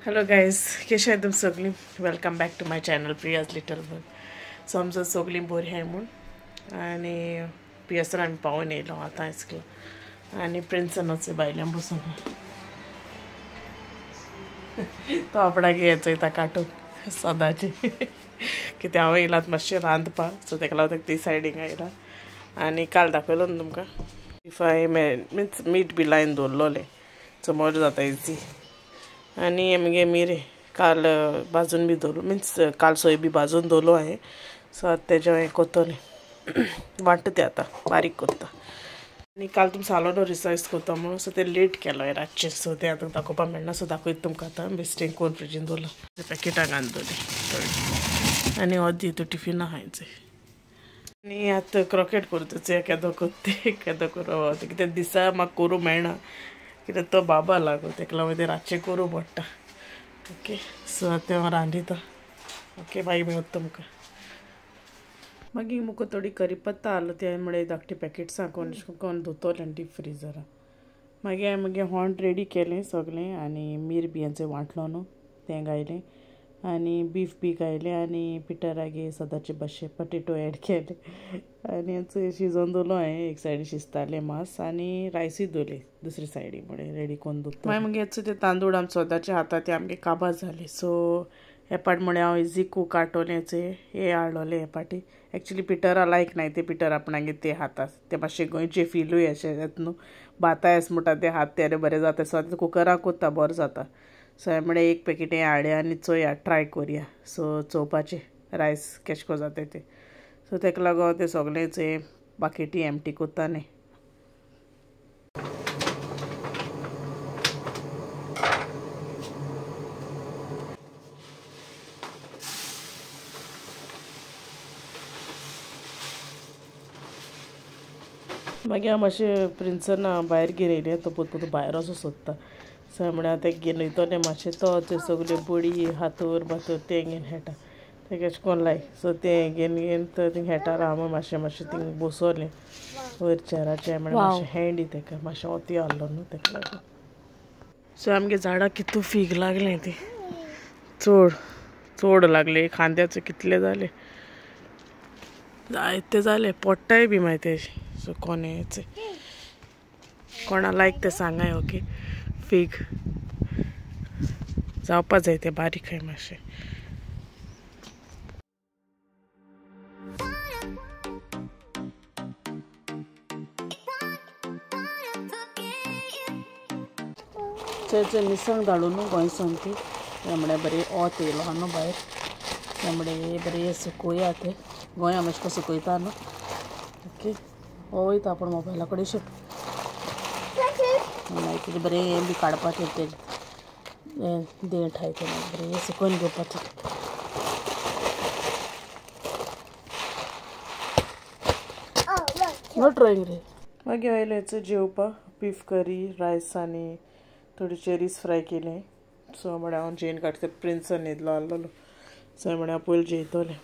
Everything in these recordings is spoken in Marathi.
हॅलो गायज कशें आहात तुम सगळीं welcome back to my channel Priya's little world so आमचो सगळीं बरी आहाय म्हूण आनी पियसर आमी पावून येयलो आतां इसलो आनी प्रिंसन वचय भायल्यान बसून तो आपणाक हें चोयता कार्टून सदांचे कित्याक हांव येयलात मातशें रांदपाक सो तेका लागून ते सायडीक आयला आनी काल दाखयलो न्हू तुमकां फ्राय मिन्स मीठ बी लायन दवरलोलें समोर जाता इजी आनी आमगे मिरे काल भाजून बी दवरलो मिन्स काल सोय बी भाजून दवरलो हांवें सो आतां तेजें हें कोत्तोलें वांट्टा तें आतां बारीक कोत्ता आनी काल तुमी सालोडो रिसायज कोत्ता म्हणून सो तें लेट केलो रातचें सो तें आतां दाखोवपाक मेळना सो दाखयता तुमकां आतां बेश्टें कोरून फ्रिजीन दवरला तें पॅकेटां घालतलीं आनी अर्दी हितून टिफिनां आहाय आनी आतां क्रॉकेट करता केदो कोत्ते केदो करूं कित्याक दिसा म्हाका करूं मेळना कित्याक तो बाबा लागो तेका लागून तें रातचें करूं पडटा ओके सो आतां हांव रांदिता ओके मागीर मेळटा तुमकां मागीर मुको थोडी करीपत्ता आहलो ते म्हळ्यार धाकटे पॅकेट्सां कोण धुतोलें डीप फ्रिजरान मागीर हांवें मगे हॉंट रेडी केलें सगलें आनी मीर बी हेंचो वांटलो न्हू तें घायलें आनी बीफ बी घायलें आनी पिटरागे सदांचे भाशेन पटेटो एड केले आनी हेंचो शिजोवन दवरलो हांवें एक सायडी शिजतालें मांस आनी रायसूय दवरली दुसरे सायडी म्हळ्यार रेडी करून दवरता मागीर मगे हेचो ते तांदूळ आमी सदांचे हाता ते आमगे काबार जाले सो हे पाट म्हळ्यार हांव इजी कूक काटोलेंचे हे हाडलोले हे पाटी एक्चुली पिटरा लायक नाय ते पिटर आपणागे ते हातात ते मातशे गोंयचे फिलूय अशें येता न्हू भाता येस म्हणटा ते हात तेरे बरें जाता सो आतां कुकराक कोत्ता बरो जाता सो हांवें म्हळ्यार एक पॅकेट हें हाडया आनी चोया ट्राय कोरया सो चोवपाचें रायस केश को जाता तें सो तेका लागोन ते सगळेंच हे बाकेटी एमटी कोत्ता न्ही मागीर हांव मातशें प्रिंसन भायर घेवन येयलें तो पोतू भायर वचो सोदता सो म्हळ्यार तें घेवन वयतलें मातशें तो ते सगल्यो बडी हातोर बातोर तें घेवन खेळटा तें केश कोन्न लायक सो तें घेवन तो थिंग खेळटा हांव मातशें थिंग बसोलें वयर चेराचेर म्हळ्यार मातशें हँडी तेका मातशें ओती आहलो न्हू तेका लागून सो आमगे झाडां कितू फीग लागलें ती चोड लागले खांद्याचे कितले जाले जायते जाले पोडटाय बी मागीर तेजे सो कोणेचे कोणा लायक ते सांगाय ओके फीग जावपा जाय ते बारीक आहाय मातशें चड मिरसांग धाडून न्हू गोंयसान ती म्हळ्यार बरें ओत येयलो आहा न्हू भायर ते म्हळ्यार बरें सुकोया ते गोंया मातशें को सुकयता न्हू ओके हो वयता पूण मोबायला कडेन शेट मागीर तेजें बरें हें बी काडपाचें तें देंठ आहाय तें बरें हें सुकोवन घेवपाचें नो ट्रायंग रे मागीर आयलें हेचो जेवपा बीफ करी रायस आनी थोडी चेरीज फ्राय केलें सो म्हळ्यार हांव जेवन काडटा प्रिंसन न्हिदलो आहलोलो सो म्हळ्यार हांव पयलीं जेयतलें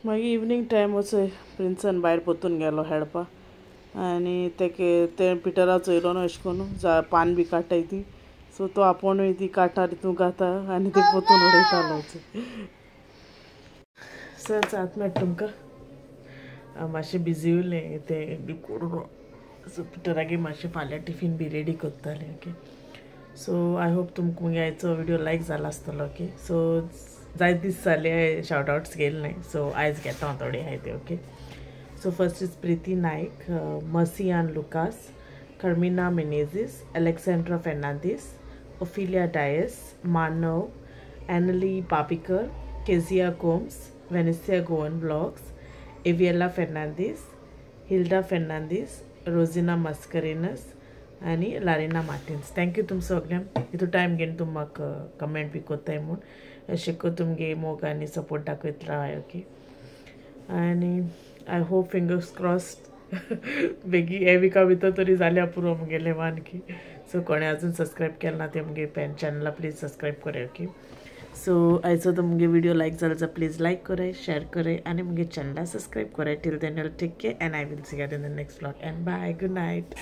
मागीर इवनींग टायम वचय प्रिंसन भायर पोतून गेलो खेळपाक आनी तें पिटरा चोयलो न्हू अशें कोन्न पान बी काडटाय ती सो तो आपुणूय ती काटा तितून घाता आनी ती पोतून उडयतालो सो आतां मेळटा तुमकां हांव मातशें बिजी उरलें तें बी करून सो पिटरागे मातशें फाल्यां टिफीन बी रेडी कोत्तालें ओके सो आय होप तुमकां मुगे आयचो विडियो लायक जालो आसतलो ओके सो जायते दीस जाले शाउट आवट्स गेले नाय सो आयज घेता हांव थोडे आहाय ते okay so first is Preeti Naik Marcian Lucas Carmina Menezes Alexandra Fernandes Ophelia Dias Manav Enly Papikar Kezia Gomes वेनेसिया गोवन ब्लॉग्स एविएला फेर्नांदीस हिल्डा फेर्नांदीस रोजिना मस्करेनस आनी लारिना मार्टिन्स थँक्यू तुम सगळ्यांक हितू टायम घेवन तुम म्हाका कमेंट बी कोत्ताय म्हूण अशें करून तुमगे मोग आनी सपोर्ट दाखयत रावाय ओके आनी आय होप फिंगर्स क्रॉस्ड बेगी हे विका भितर तरी जाल्या पुरो मुगेलें वानकी सो कोणें अजून सबस्क्रायब केलें ना ते मुगे चॅनला प्लीज सबस्क्रायब कराय ओके सो आयचो तो मुगे वीडियो लायक जालो जाल्यार प्लीज लायक कराय शेयर कराय आनी मुगे चॅनला सबस्क्रायब कराय till then take care and I will see you in the next vlog and bye good Knight.